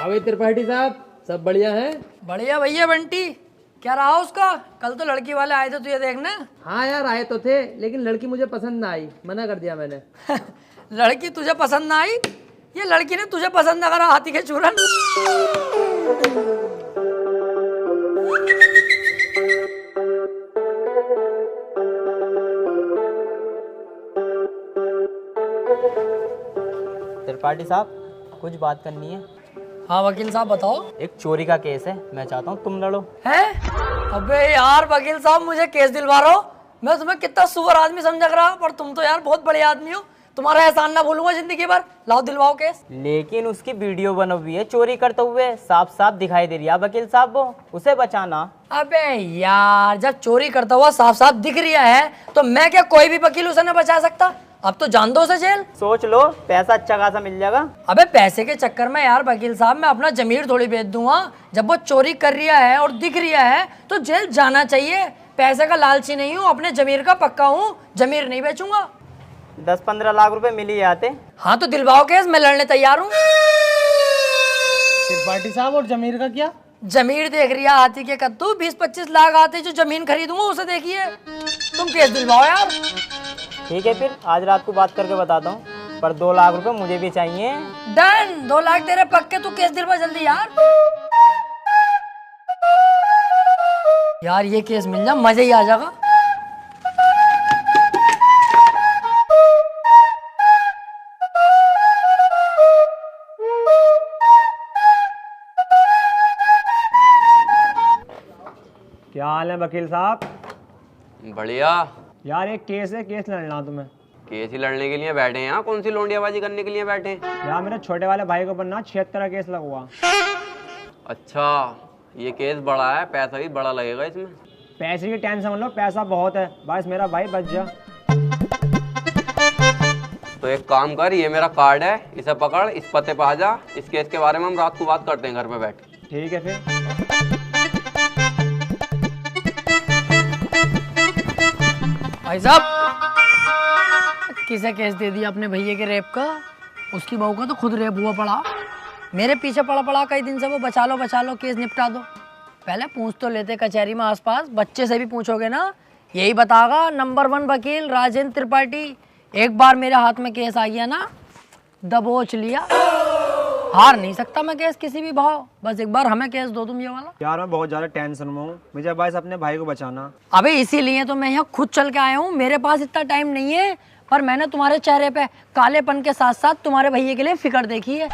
भाई त्रिपाठी साहब, सब बढ़िया है? बढ़िया भैया बंटी। क्या रहा उसका? कल तो लड़की वाले आए थे तुझे देखने। हाँ यार, आए तो थे, लेकिन लड़की मुझे पसंद ना आई, मना कर दिया मैंने। लड़की तुझे पसंद ना आई? ये लड़की ने तुझे पसंद ना करा, हाथी के चूरन। त्रिपाठी साहब, कुछ बात करनी है। हाँ वकील साहब बताओ। एक चोरी का केस है, मैं चाहता हूँ तुम लड़ो। है? अबे यार वकील साहब, मुझे केस दिलवा रहे हो? मैं तुम्हें कितना सुअर आदमी समझ रहा, पर तुम तो यार बहुत बड़े आदमी हो। तुम्हारा एहसान ना भूलूंगा जिंदगी भर। लाओ दिलवाओ केस। लेकिन उसकी वीडियो बनी हुई है चोरी करते हुए, साफ साफ दिखाई दे रही है वकील साहब, वो उसे बचाना। अबे यार, जब चोरी करता हुआ साफ साफ दिख रहा है तो मैं क्या कोई भी वकील उसे नहीं बचा सकता? अब तो जान दो उसे जेल। सोच लो, पैसा अच्छा खासा मिल जाएगा। अबे पैसे के चक्कर में यार वकील साहब मैं अपना जमीर थोड़ी बेच दूंगा। जब वो चोरी कर रहा है और दिख रहा है तो जेल जाना चाहिए। पैसे का लालची नहीं हूँ, अपने जमीर का पक्का हूँ, जमीर नहीं बेचूंगा। 10-15 लाख रुपए मिल ही जाते। हाँ तो दिलवाओ केस, मैं लड़ने तैयार हूँ। त्रिपाठी साहब, और जमीर का क्या? जमीर देख रही है हाथी के कद्दू, 20-25 लाख आते जो जमीन खरीदूंगा उसे देखिए। तुम केस दिलवाओ यार। ठीक है, फिर आज रात को बात करके बताता हूँ, पर 2 लाख रुपए मुझे भी चाहिए। डन, 2 लाख तेरे पक्के। तू केस दिलवा जल्दी यार। यार ये केस मिल जा, मजा ही आ जाएगा। क्या हाल है वकील साहब? बढ़िया। यार एक केस है, केस लड़ना तुम्हें। केस ही लड़ने के लिए बैठे हैं यहाँ? कौन सी लोंडियाबाजी करने के लिए बैठे हैं? यार मेरे छोटे वाले भाई को बनना 76 का केस लगा हुआ। अच्छा, ये केस बड़ा है, पैसा भी बड़ा लगेगा इसमें। पैसे की टेंशन मत लो, पैसा बहुत है, बस मेरा भाई बच जा। तो एक काम कर, ये मेरा कार्ड है, इसे पकड़, इस पते पे आ जा। इस केस के बारे में हम रात को बात करते हैं घर पे बैठ। ठीक है फिर। भाई साहब, किसे केस दे दिया अपने भैया के रेप का? उसकी बहू का तो खुद रेप हुआ पड़ा। मेरे पीछे पड़ा पड़ा कई दिन से वो, बचा लो केस निपटा दो। पहले पूछ तो लेते कचहरी में आसपास, बच्चे से भी पूछोगे ना, यही बतागा नंबर 1 वकील राजेंद्र त्रिपाठी। एक बार मेरे हाथ में केस आ गया ना, दबोच लिया। हार नहीं सकता मैं केस किसी भी भाव। बस एक बार हमें केस दो तुम ये वाला। यार मैं बहुत ज्यादा टेंशन में हूँ, मुझे बस अपने भाई को बचाना। अबे इसीलिए तो मैं यहाँ खुद चल के आया हूँ। मेरे पास इतना टाइम नहीं है, पर मैंने तुम्हारे चेहरे पे कालेपन के साथ साथ तुम्हारे भैया के लिए फिक्र देखी है,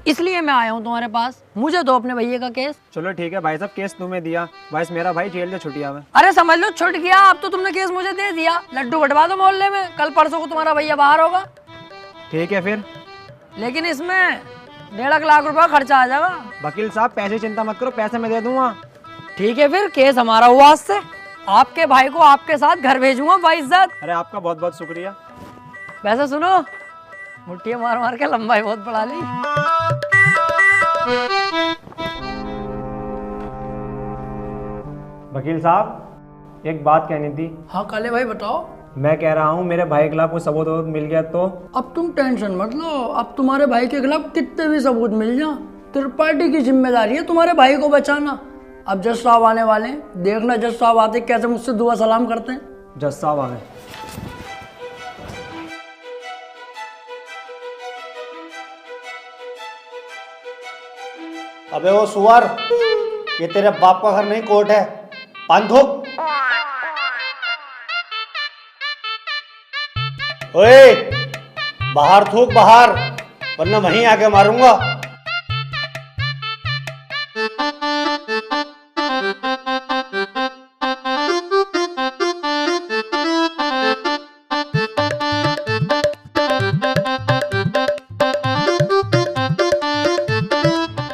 इसलिए मैं आया हूँ तुम्हारे पास। मुझे दो अपने भैया का केस। चलो ठीक है भाई साहब, केस तुम्हें दिया, बस मेरा भाई जेल से छुट्टिया में। अरे समझ लो छुट गया, अब तो तुमने केस मुझे दे दिया। लड्डू बंटवा दो मोहल्ले में, कल परसों को तुम्हारा भैया बाहर होगा। ठीक है फिर। लेकिन इसमें 1.5 लाख रुपया खर्चा आ जाएगा। वकील साहब पैसे चिंता मत करो, पैसे मैं दे दूंगा। ठीक है फिर, केस हमारा हुआ आज से। आपके भाई को आपके साथ घर भेजूंगा बाइज्जत। अरे आपका बहुत बहुत शुक्रिया। वैसे सुनो, मुट्ठियां मार मार के लंबाई बहुत बढ़ा ली। वकील साहब एक बात कहनी थी। हाँ काले भाई बताओ। मैं कह रहा हूँ मेरे भाई के खिलाफ कोई सबूत वबूत मिल गया तो? अब तुम टेंशन मत लो, अब तुम्हारे भाई के खिलाफ कितने भी सबूत मिल जाए, त्रिपाठी की जिम्मेदारी है तुम्हारे भाई को बचाना। अब जज साहब आने वाले हैं, देखना जज साहब आते कैसे मुझसे दुआ सलाम करते हैं। जज साहब आ गए। अबे वो सुअर, ये तेरे बाप का घर नहीं कोर्ट है। पान थूक। ओए बाहर थूक बाहर, वरना वहीं आके मारूंगा।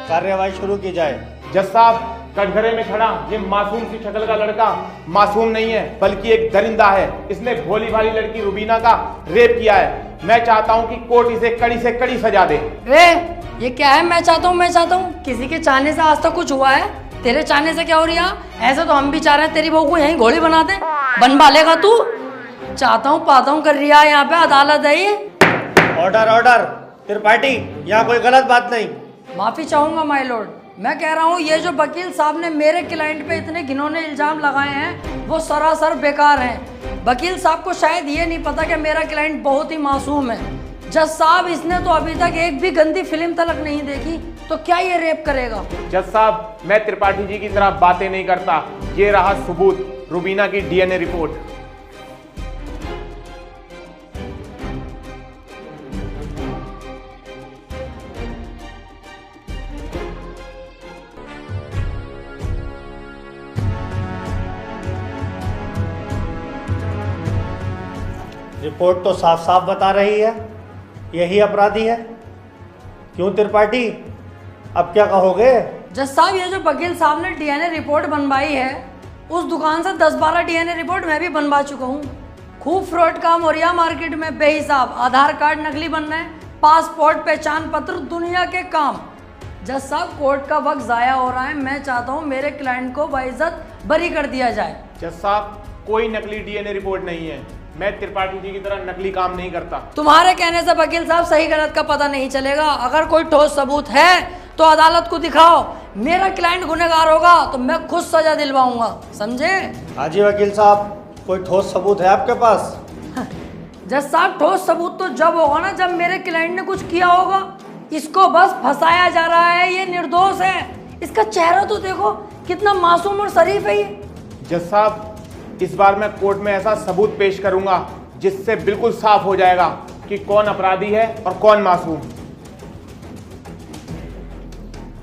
कार्यवाही शुरू की जाए। जज साहब, कटघरे में खड़ा ये मासूम सी शक्ल का लड़का मासूम नहीं है, बल्कि एक दरिंदा है। इसने भोली भाली लड़की रुबीना का रेप किया है। मैं चाहता हूं कि कोर्ट इसे कड़ी से कड़ी सजा दे। ये क्या है? मैं चाहता हूँ? किसी के चाहने से आज तक कुछ हुआ है? तेरे चाहने से क्या हो रहा? ऐसे तो हम भी चाह रहे हैं तेरी बहू को यहीं घोड़ी बना दे। बनवा लेगा तू? चाहता हूँ पाता हूँ कर रहा है, यहाँ पे अदालत है ये। Order order. त्रिपाठी, यहाँ कोई गलत बात नहीं। माफी चाहूंगा माय लॉर्ड। मैं कह रहा हूँ ये जो वकील साहब ने मेरे क्लाइंट पे इतने घिनौने इल्जाम लगाए हैं वो सरासर बेकार हैं। वकील साहब को शायद ये नहीं पता कि मेरा क्लाइंट बहुत ही मासूम है। जज साहब इसने तो अभी तक एक भी गंदी फिल्म तलक नहीं देखी, तो क्या ये रेप करेगा? जज साहब, मैं त्रिपाठी जी की तरह बातें नहीं करता। ये रहा सबूत, रुबीना की डीएनए रिपोर्ट। रिपोर्ट तो साफ साफ बता रही है यही अपराधी है। क्यों त्रिपाठी, अब क्या कहोगे? जज साहब, ये जो वकील साहब ने डीएनए रिपोर्ट बनवाई है उस दुकान से 10-12 डीएनए रिपोर्ट मैं भी बनवा चुका हूँ। खूब फ्रॉड काम हो रहा है मार्केट में बेहिसाब। आधार कार्ड नकली बन रहे हैं, पासपोर्ट, पहचान पत्र, दुनिया के काम। जज साहब, कोर्ट का वक्त जाया हो रहा है। मैं चाहता हूँ मेरे क्लाइंट को बाइज्जत बरी कर दिया जाए। जज साहब, कोई नकली डीएनए रिपोर्ट नहीं है। मैं त्रिपाठी जी की तरह नकली काम नहीं करता। तुम्हारे कहने से वकील साहब सही गलत का पता नहीं चलेगा। अगर कोई ठोस सबूत है तो अदालत को दिखाओ। मेरा क्लाइंट गुनहगार होगा तो मैं खुद सजा दिलवाऊंगा, समझे? हाँ जी वकील साहब, कोई ठोस सबूत है आपके पास? जज साहब, ठोस सबूत तो जब होगा ना जब मेरे क्लाइंट ने कुछ किया होगा। इसको बस फंसाया जा रहा है, ये निर्दोष है। इसका चेहरा तो देखो, कितना मासूम और शरीफ है ये। जज साहब, इस बार मैं कोर्ट में ऐसा सबूत पेश करूंगा जिससे बिल्कुल साफ हो जाएगा कि कौन अपराधी है और कौन मासूम।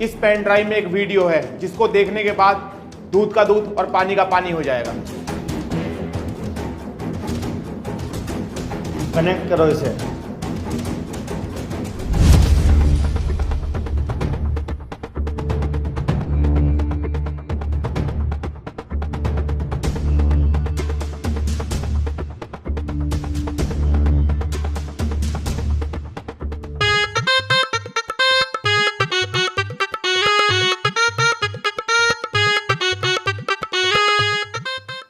इस पेन ड्राइव में एक वीडियो है जिसको देखने के बाद दूध का दूध और पानी का पानी हो जाएगा। कनेक्ट करो इसे।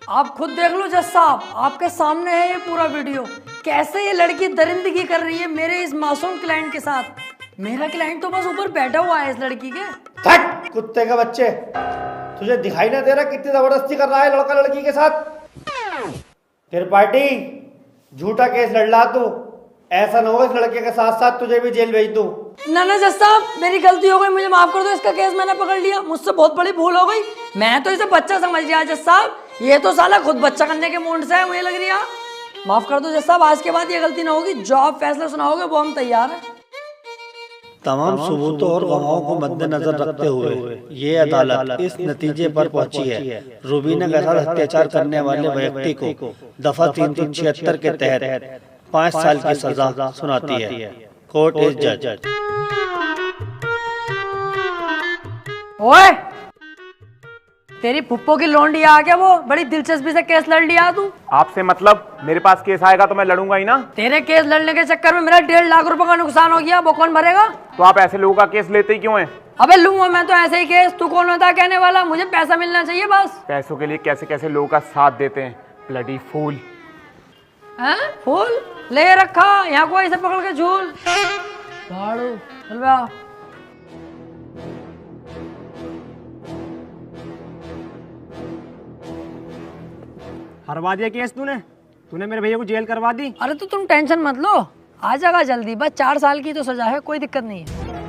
आप खुद देख लो जज साहब, आपके सामने है ये पूरा वीडियो। कैसे ये लड़की दरिंदगी कर रही है मेरे इस मासूम क्लाइंट के साथ। मेरा क्लाइंट तो बस ऊपर बैठा हुआ है इस लड़की के। हट कुत्ते के बच्चे, तुझे दिखाई ना दे रहा कितनी जबरदस्ती कर रहा है लड़का लड़की के साथ? त्रिपाठी, झूठा केस लड़ रहा तू। ऐसा ना हो इस लड़के के साथ साथ तुझे भी जेल भेज दूं। ना ना जज साहब, मेरी गलती हो गई, मुझे माफ कर दो। इसका केस मैंने पकड़ लिया, मुझसे बहुत बड़ी भूल हो गई। मैं तो इसे बच्चा समझ लिया जज साहब, ये तो साला खुद बच्चा करने के मूड से है, मुझे लग रही है। माफ कर दो जज साहब, आज के बाद ये गलती ना होगी। जो आप फैसला सुनाओगे वो हम तैयार हैं। तमाम सबूतों और गवाहों को मद्देनजर रखते हुए ये अदालत इस नतीजे पर पहुंची है, रुबीना के साथ अत्याचार करने वाले व्यक्ति को दफा 376 के तहत 5 साल की सजा सुनाती है। कोर्ट इज जज। ओए, तेरी फुप्पो की लोंडी आ गया, वो बड़ी दिलचस्पी से केस लड़ लिया तू। आपसे मतलब? मेरे पास केस आएगा तो मैं लड़ूंगा ही ना। तेरे केस लड़ने के चक्कर में मेरा 1.5 लाख रुपए का नुकसान हो गया, वो कौन भरेगा? तो आप ऐसे लोगों का केस लेते ही क्यों हैं? अबे लूंगा मैं तो ऐसे ही केस, तू कौन होता है कहने वाला? मुझे पैसा मिलना चाहिए बस। पैसों के लिए कैसे कैसे लोगों का साथ देते हैं, ब्लडी फूल। हैं? फूल ले रखा यहाँ को ऐसे पकड़ के झूल। झाड़ू चल बे आ। हरवा दिया केस तूने मेरे भैया को जेल करवा दी। अरे तो तुम टेंशन मत लो, आ जाएगा जल्दी। बस 4 साल की तो सजा है, कोई दिक्कत नहीं है।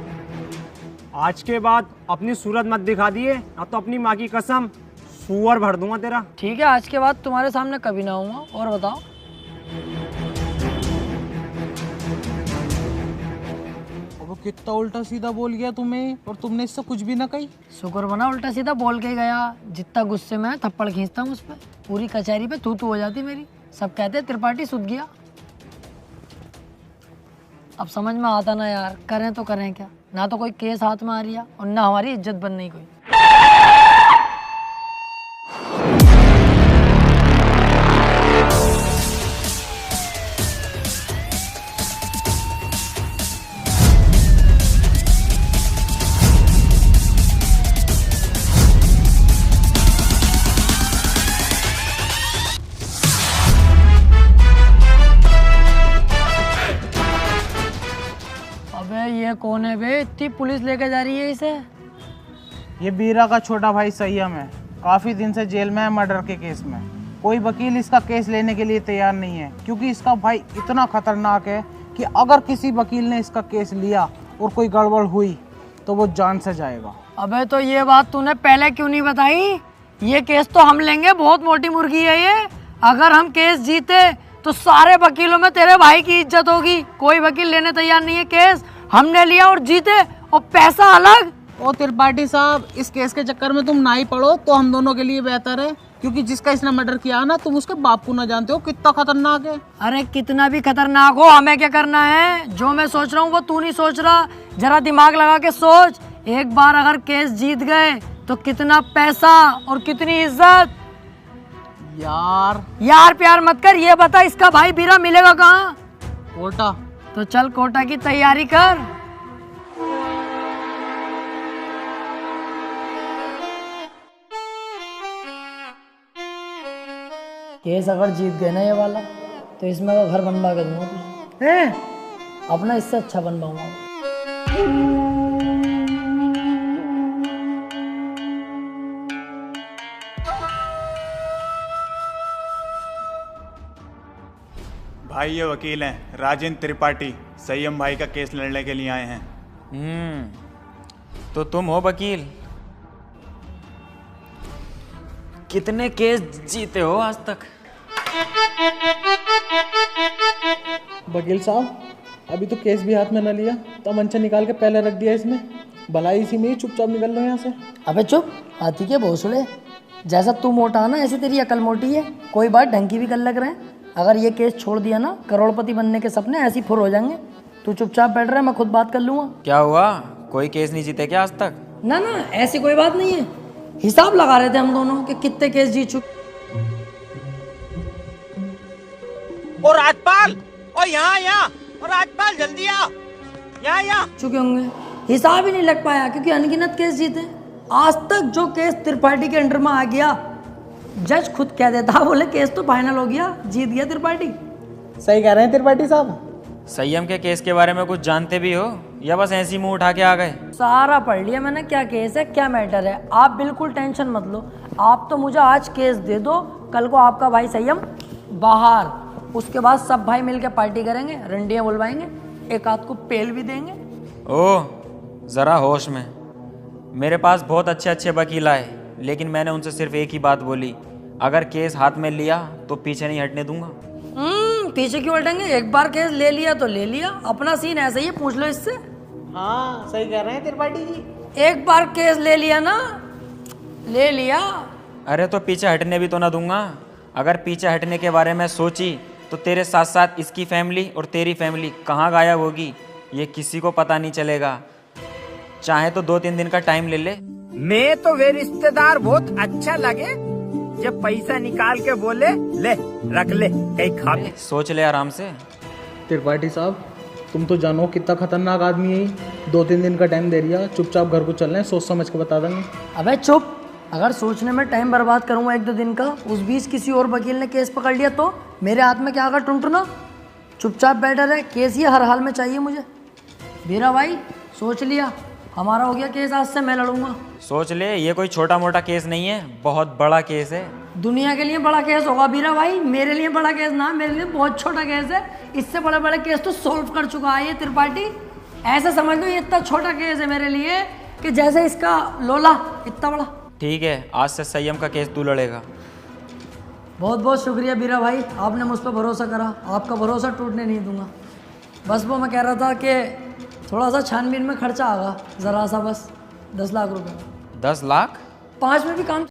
आज के बाद अपनी सूरत मत दिखा दिए, अब तो अपनी माँ की कसम सुअर भर दूंगा तेरा। ठीक है, आज के बाद तुम्हारे सामने कभी ना आऊंगा। और बताओ? वो कितना उल्टा सीधा बोल गया तुम्हें, और तुमने इससे कुछ भी ना कही। शुक्र बना उल्टा सीधा बोल के गया। जितना गुस्से में थप्पड़ खींचता हूँ उस पर, पूरी कचहरी पे तू हो जाती मेरी। सब कहते त्रिपाठी सुध गया। अब समझ में आता ना यार, करें तो करें क्या। ना तो कोई केस हाथ में आ रही है और ना हमारी इज्जत बन रही कोई। कौन है बे? इतनी पुलिस लेके जा रही है इसे। ये बीरा का छोटा भाई संयम है, काफी दिन से जेल में है मर्डर के केस में। कोई वकील इसका केस लेने के लिए तैयार नहीं है, क्योंकि इसका भाई इतना खतरनाक है कि अगर किसी वकील ने इसका केस लिया और कोई गड़बड़ हुई तो वो जान से जाएगा। अबे तो ये बात तूने पहले क्यों नहीं बताई? ये केस तो हम लेंगे, बहुत मोटी मुर्गी है ये। अगर हम केस जीते तो सारे वकीलों में तेरे भाई की इज्जत होगी। कोई वकील लेने तैयार नहीं है केस, हमने लिया और जीते, और पैसा अलग। ओ त्रिपाठी साहब, इस केस के चक्कर में तुम ना ही पड़ो तो हम दोनों के लिए बेहतर है, क्योंकि जिसका इसने मर्डर किया ना, तुम उसके बाप को ना जानते हो कितना खतरनाक है। अरे कितना भी खतरनाक हो, हमें क्या करना है? जो मैं सोच रहा हूँ वो तू नहीं सोच रहा। जरा दिमाग लगा के सोच, एक बार अगर केस जीत गए तो कितना पैसा और कितनी इज्जत। यार प्यार मत कर, ये बता इसका भाई बीरा मिलेगा कहाँ? कोटा। तो चल कोटा की तैयारी कर। केस अगर जीत गए ना ये वाला, तो इसमें का घर बनवा के दूंगा तुझे। अपना इससे अच्छा बनवाऊंगा। भाई ये वकील हैं राजेंद्र त्रिपाठी, संयम भाई का केस लड़ने के लिए आए हैं। तो तुम हो वकील? कितने केस जीते हो आज तक? वकील साहब, अभी तो केस भी हाथ में न लिया, तो मंचा निकाल के पहले रख दिया इसमें। भलाई इसी में ही चुपचाप निकल लो यहाँ से। अबे चुप, हाथी के भोसले। जैसा तू मोटा ना, ऐसी तेरी अकल मोटी है। कोई बात ढंग की भी कर लग रहे हैं। अगर ये केस छोड़ दिया ना, करोड़पति बनने के सपने ऐसे ही फुर हो जाएंगे। तू चुपचाप बैठ रहा है, मैं खुद बात कर लूंगा। क्या हुआ, कोई केस नहीं जीते क्या आज तक? ना ना, ऐसी कोई बात नहीं है। हिसाब लगा रहे थे हम दोनों कि कितने केस जीत चुके। और राजपाल, और यहाँ और राजपाल जल्दी आ, यहाँ चुके होंगे। हिसाब ही नहीं लग पाया क्योंकि अनगिनत केस जीते। आज तक जो केस त्रिपाठी के अंडर में आ गया, जज खुद कह देता, बोले केस तो फाइनल हो गया, जीत गया त्रिपाठी। सही कह रहे हैं त्रिपाठी साहब। संयम के केस के बारे में कुछ जानते भी हो या बस ऐसी मुंह उठा के आ गए? सारा पढ़ लिया मैंने, क्या केस है क्या मैटर है। आप बिल्कुल टेंशन मत लो। आप तो मुझे आज केस दे दो, कल को आपका भाई संयम बाहर, उसके बाद सब भाई मिलकर पार्टी करेंगे, रंडियाँ बुलवाएंगे, एक आध को पेल भी देंगे। ओह, जरा होश में। मेरे पास बहुत अच्छे अच्छे वकील आए, लेकिन मैंने उनसे सिर्फ एक ही बात बोली, अगर केस हाथ में लिया तो पीछे नहीं हटने दूंगा। पीछे क्यों हटेंगे? एक बार केस ले लिया तो ले लिया। अपना सीन ऐसा ही है, पूछ लो इससे। हाँ सही कह रहे हैं त्रिपाठी जी। एक बार केस ले लिया ना, ले लिया। अरे तो पीछे हटने भी तो ना दूंगा। अगर पीछे हटने के बारे में सोची तो तेरे साथ साथ इसकी फैमिली और तेरी फैमिली कहाँ गायब होगी ये किसी को पता नहीं चलेगा। चाहे तो 2-3 दिन का टाइम ले ले। मैं तो वे रिश्तेदार बहुत अच्छा लगे जब पैसा निकाल के बोले ले रख ले कहीं खा ले। सोच ले आराम से। त्रिपाठी साहब, तुम तो जानो कितना खतरनाक आदमी है। 2-3 दिन का टाइम दे दिया, चुपचाप घर को चल रहे हैं, सोच समझ के बता देंगे। अबे चुप, अगर सोचने में टाइम बर्बाद करूंगा 1-2 दिन का, उस बीच किसी और वकील ने केस पकड़ लिया तो मेरे हाथ में क्या आकर टुनटुना। चुपचाप बैठा रहे, केस ये हर हाल में चाहिए मुझे। मेरा भाई सोच लिया, हमारा हो गया केस, आज से मैं लड़ूंगा। सोच ले, ये कोई छोटा मोटा केस नहीं है, बहुत बड़ा केस है। दुनिया के लिए बड़ा केस होगा बीरा भाई, मेरे लिए बड़ा केस ना, मेरे लिए बहुत छोटा केस है। इससे बड़े बड़े केस तो सॉल्व कर चुका है ये त्रिपाठी। ऐसे समझ लो ये इतना छोटा केस है मेरे लिए कि जैसे इसका लोला इतना बड़ा। ठीक है, आज से संयम का केस तू लड़ेगा। बहुत बहुत शुक्रिया बीरा भाई, आपने मुझ पर भरोसा करा। आपका भरोसा टूटने नहीं दूंगा। बस वो मैं कह रहा था कि थोड़ा सा छानबीन में खर्चा आगा, ज़रा सा, बस 10 लाख रुपए। 10 लाख? 5 में भी काम